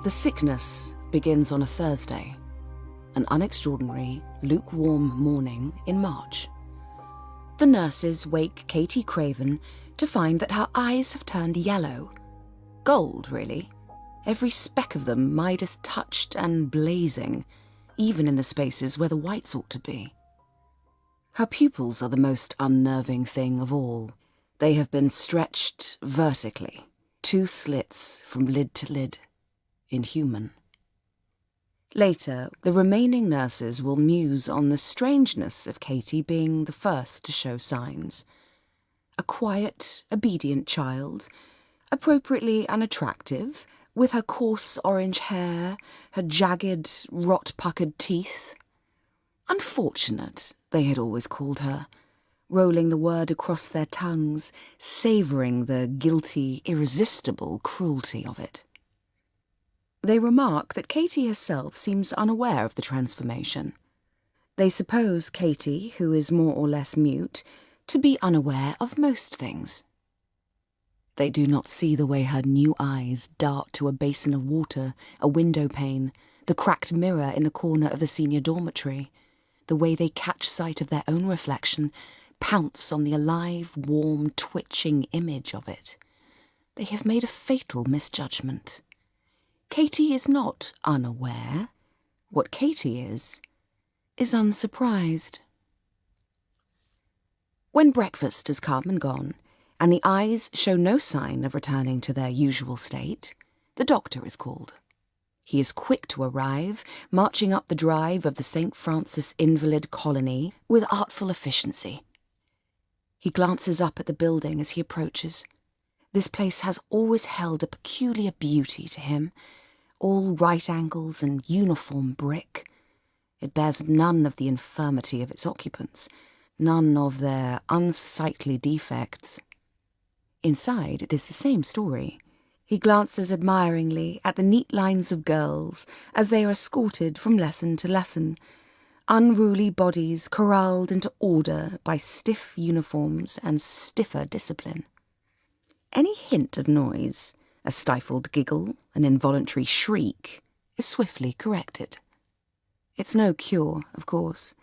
The sickness begins on a Thursday, an unextraordinary, lukewarm morning in March. The nurses wake Katie Craven to find that her eyes have turned yellow. Gold, really. Every speck of them Midas-touched and blazing, even in the spaces where the whites ought to be. Her pupils are the most unnerving thing of all. They have been stretched vertically, 2 slits from lid to lid. Inhuman. Later, the remaining nurses will muse on the strangeness of Katie being the first to show signs. A quiet, obedient child, appropriately unattractive, with her coarse orange hair, her jagged, rot-puckered teeth. Unfortunate, they had always called her, rolling the word across their tongues, savouring the guilty, irresistible cruelty of it. They remark that Katie herself seems unaware of the transformation. They suppose Katie, who is more or less mute, to be unaware of most things. They do not see the way her new eyes dart to a basin of water, a window pane, the cracked mirror in the corner of the senior dormitory, the way they catch sight of their own reflection, pounce on the alive, warm, twitching image of it. They have made a fatal misjudgment. Katie is not unaware. What Katie is unsurprised. When breakfast has come and gone, and the eyes show no sign of returning to their usual state, the doctor is called. He is quick to arrive, marching up the drive of the St. Francis Invalid Colony with artful efficiency. He glances up at the building as he approaches. This place has always held a peculiar beauty to him, all right angles and uniform brick. It bears none of the infirmity of its occupants, none of their unsightly defects. Inside, it is the same story. He glances admiringly at the neat lines of girls as they are escorted from lesson to lesson, unruly bodies corralled into order by stiff uniforms and stiffer discipline. Any hint of noise, a stifled giggle, an involuntary shriek, is swiftly corrected. It's no cure, of course.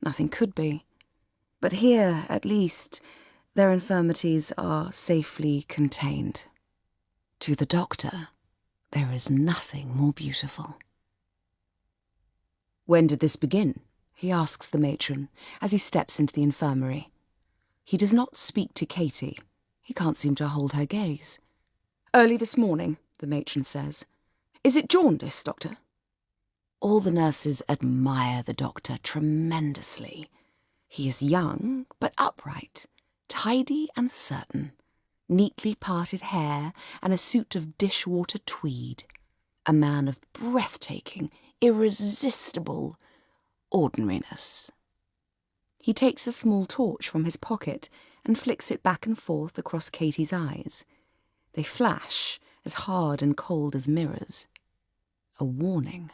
Nothing could be. But here, at least, their infirmities are safely contained. To the doctor, there is nothing more beautiful. "When did this begin?" he asks the matron as he steps into the infirmary. He does not speak to Katie. He can't seem to hold her gaze. "Early this morning," the matron says. "Is it jaundice, doctor?" All the nurses admire the doctor tremendously. He is young, but upright, tidy and certain, neatly parted hair and a suit of dishwater tweed. A man of breathtaking, irresistible ordinariness. He takes a small torch from his pocket and flicks it back and forth across Katie's eyes. They flash, as hard and cold as mirrors. A warning.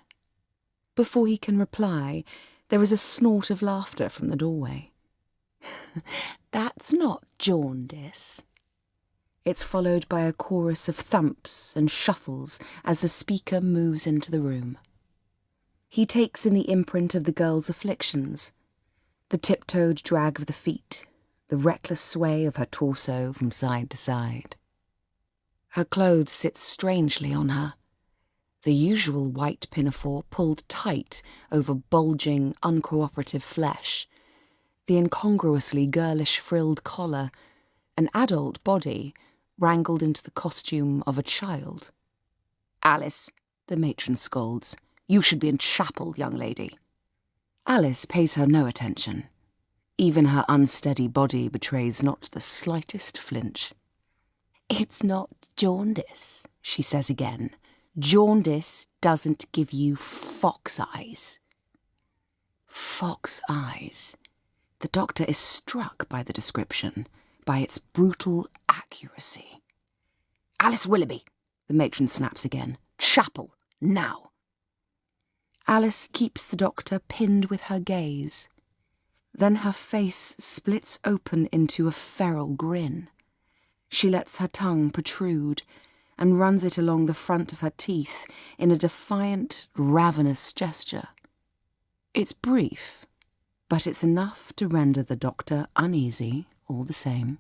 Before he can reply, there is a snort of laughter from the doorway. "That's not jaundice." It's followed by a chorus of thumps and shuffles as the speaker moves into the room. He takes in the imprint of the girl's afflictions, the tiptoed drag of the feet, the reckless sway of her torso from side to side. Her clothes sit strangely on her, the usual white pinafore pulled tight over bulging, uncooperative flesh, the incongruously girlish frilled collar, an adult body wrangled into the costume of a child. "Alice," the matron scolds, "you should be in chapel, young lady." Alice pays her no attention. Even her unsteady body betrays not the slightest flinch. "It's not jaundice," she says again. "Jaundice doesn't give you fox eyes." Fox eyes. The doctor is struck by the description, by its brutal accuracy. "Alice Willoughby," the matron snaps again. "Chapel, now." Alice keeps the doctor pinned with her gaze. Then her face splits open into a feral grin. She lets her tongue protrude, and runs it along the front of her teeth in a defiant, ravenous gesture. It's brief, but it's enough to render the doctor uneasy all the same,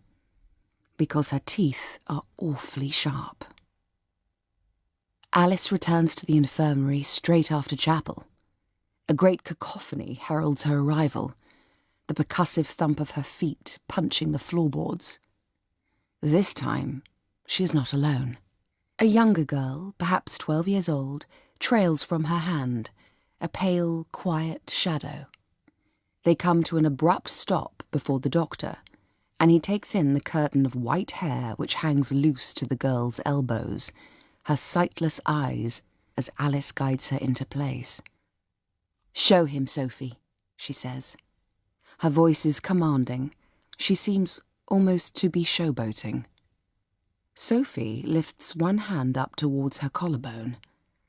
because her teeth are awfully sharp. Alice returns to the infirmary straight after chapel. A great cacophony heralds her arrival, the percussive thump of her feet punching the floorboards. This time, she is not alone. A younger girl, perhaps 12 years old, trails from her hand, a pale, quiet shadow. They come to an abrupt stop before the doctor, and he takes in the curtain of white hair which hangs loose to the girl's elbows, her sightless eyes as Alice guides her into place. "Show him, Sophie," she says. Her voice is commanding. She seems almost to be showboating. Sophie lifts one hand up towards her collarbone.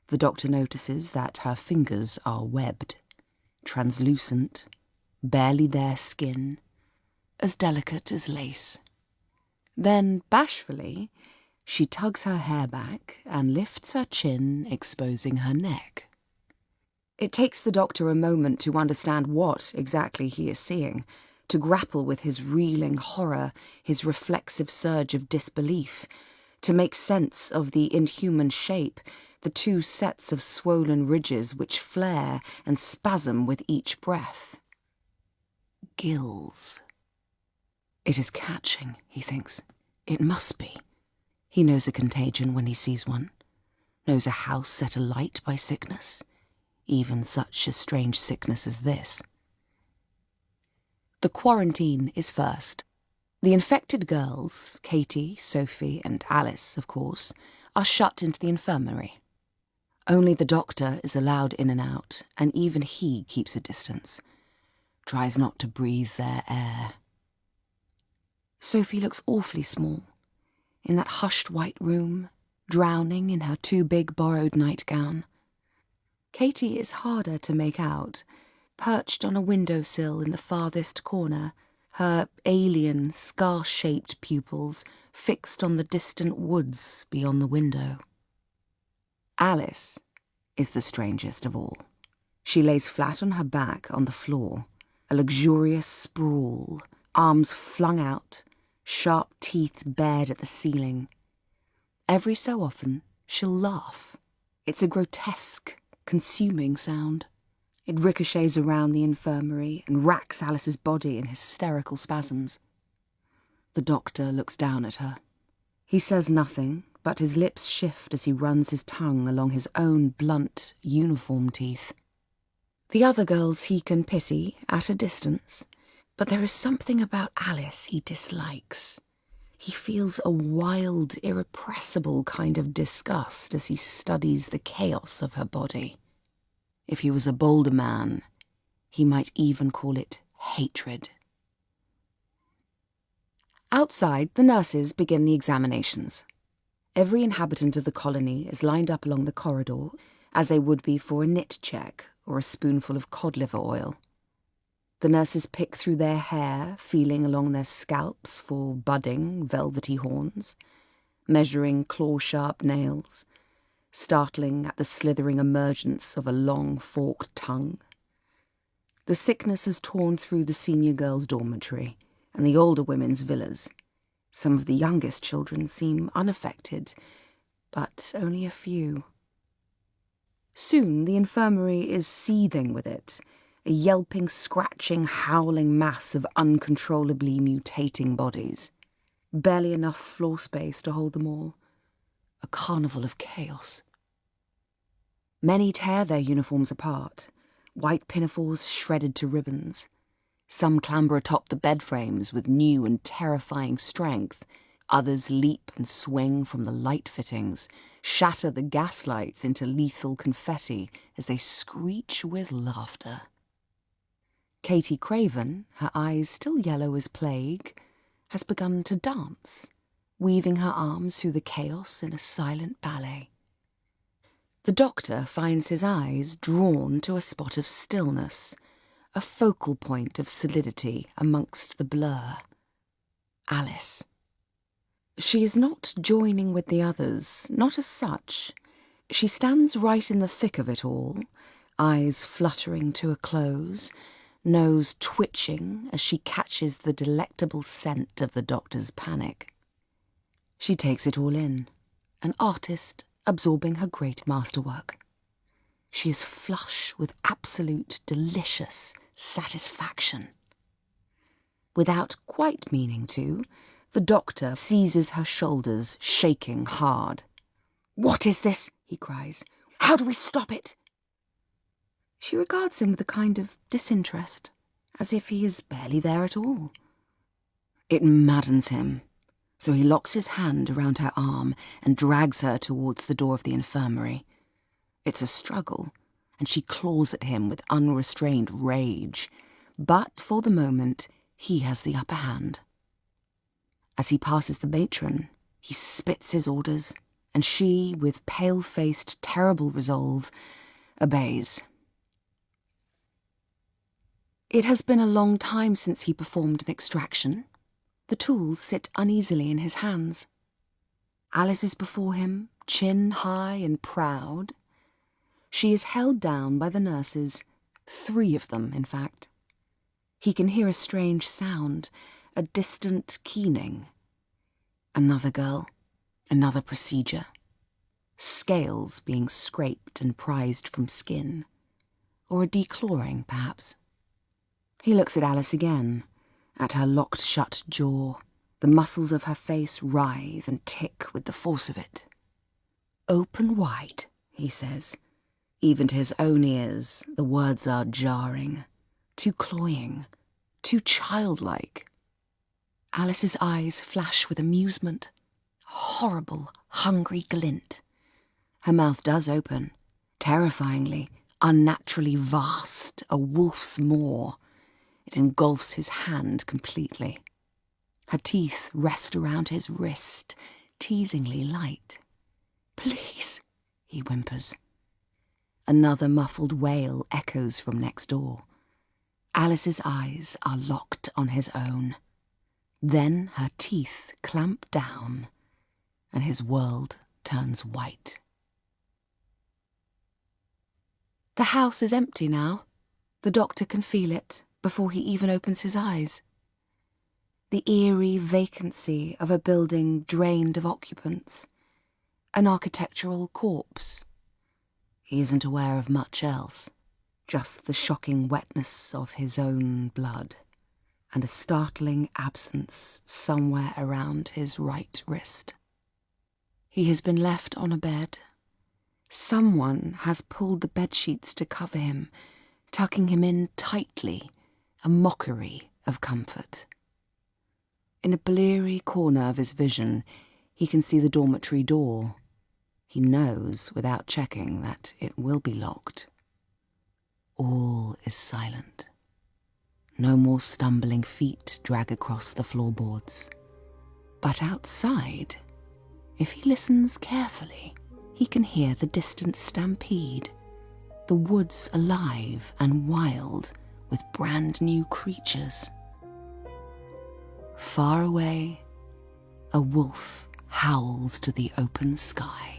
The doctor notices that her fingers are webbed, translucent, barely bare skin, as delicate as lace. Then, bashfully, she tugs her hair back and lifts her chin, exposing her neck. It takes the doctor a moment to understand what exactly he is seeing, to grapple with his reeling horror, his reflexive surge of disbelief, to make sense of the inhuman shape, the two sets of swollen ridges which flare and spasm with each breath. Gills. It is catching, he thinks. It must be. He knows a contagion when he sees one, knows a house set alight by sickness, even such a strange sickness as this. The quarantine is first. The infected girls, Katie, Sophie, and Alice, of course, are shut into the infirmary. Only the doctor is allowed in and out, and even he keeps a distance, tries not to breathe their air. Sophie looks awfully small, in that hushed white room, drowning in her too big borrowed nightgown. Katie is harder to make out, perched on a windowsill in the farthest corner, her alien, scar-shaped pupils fixed on the distant woods beyond the window. Alice is the strangest of all. She lays flat on her back on the floor, a luxurious sprawl, arms flung out, sharp teeth bared at the ceiling. Every so often, she'll laugh. It's a grotesque, consuming sound. It ricochets around the infirmary and racks Alice's body in hysterical spasms. The doctor looks down at her. He says nothing, but his lips shift as he runs his tongue along his own blunt, uniform teeth. The other girls he can pity at a distance, but there is something about Alice he dislikes. He feels a wild, irrepressible kind of disgust as he studies the chaos of her body. If he was a bolder man, he might even call it hatred. Outside, the nurses begin the examinations. Every inhabitant of the colony is lined up along the corridor, as they would be for a knit check or a spoonful of cod liver oil. The nurses pick through their hair, feeling along their scalps for budding, velvety horns, measuring claw-sharp nails, startling at the slithering emergence of a long, forked tongue. The sickness has torn through the senior girls' dormitory and the older women's villas. Some of the youngest children seem unaffected, but only a few. Soon the infirmary is seething with it, a yelping, scratching, howling mass of uncontrollably mutating bodies. Barely enough floor space to hold them all. A carnival of chaos. Many tear their uniforms apart, white pinafores shredded to ribbons. Some clamber atop the bed frames with new and terrifying strength. Others leap and swing from the light fittings, shatter the gaslights into lethal confetti as they screech with laughter. Katie Craven, her eyes still yellow as plague, has begun to dance, weaving her arms through the chaos in a silent ballet. The doctor finds his eyes drawn to a spot of stillness, a focal point of solidity amongst the blur. Alice. She is not joining with the others, not as such. She stands right in the thick of it all, eyes fluttering to a close, nose twitching as she catches the delectable scent of the doctor's panic. She takes it all in, an artist absorbing her great masterwork. She is flush with absolute delicious satisfaction. Without quite meaning to, the doctor seizes her shoulders, shaking hard. "What is this?" he cries. "How do we stop it?" She regards him with a kind of disinterest, as if he is barely there at all. It maddens him, so he locks his hand around her arm and drags her towards the door of the infirmary. It's a struggle, and she claws at him with unrestrained rage, but for the moment he has the upper hand. As he passes the matron, he spits his orders, and she, with pale-faced, terrible resolve, obeys. It has been a long time since he performed an extraction. The tools sit uneasily in his hands. Alice is before him, chin high and proud. She is held down by the nurses, 3 of them, in fact. He can hear a strange sound, a distant keening. Another girl, another procedure. Scales being scraped and prized from skin. Or a declawing, perhaps. He looks at Alice again, at her locked-shut jaw. The muscles of her face writhe and tick with the force of it. "Open wide," he says. Even to his own ears, the words are jarring. Too cloying, too childlike. Alice's eyes flash with amusement, a horrible, hungry glint. Her mouth does open, terrifyingly, unnaturally vast, a wolf's maw. It engulfs his hand completely. Her teeth rest around his wrist, teasingly light. "Please," he whimpers. Another muffled wail echoes from next door. Alice's eyes are locked on his own. Then her teeth clamp down, and his world turns white. The house is empty now. The doctor can feel it before he even opens his eyes. The eerie vacancy of a building drained of occupants. An architectural corpse. He isn't aware of much else, just the shocking wetness of his own blood, and a startling absence somewhere around his right wrist. He has been left on a bed. Someone has pulled the bedsheets to cover him, tucking him in tightly, a mockery of comfort. In a bleary corner of his vision, he can see the dormitory door. He knows, without checking, that it will be locked. All is silent. No more stumbling feet drag across the floorboards. But outside, if he listens carefully, he can hear the distant stampede, the woods alive and wild with brand new creatures. Far away, a wolf howls to the open sky.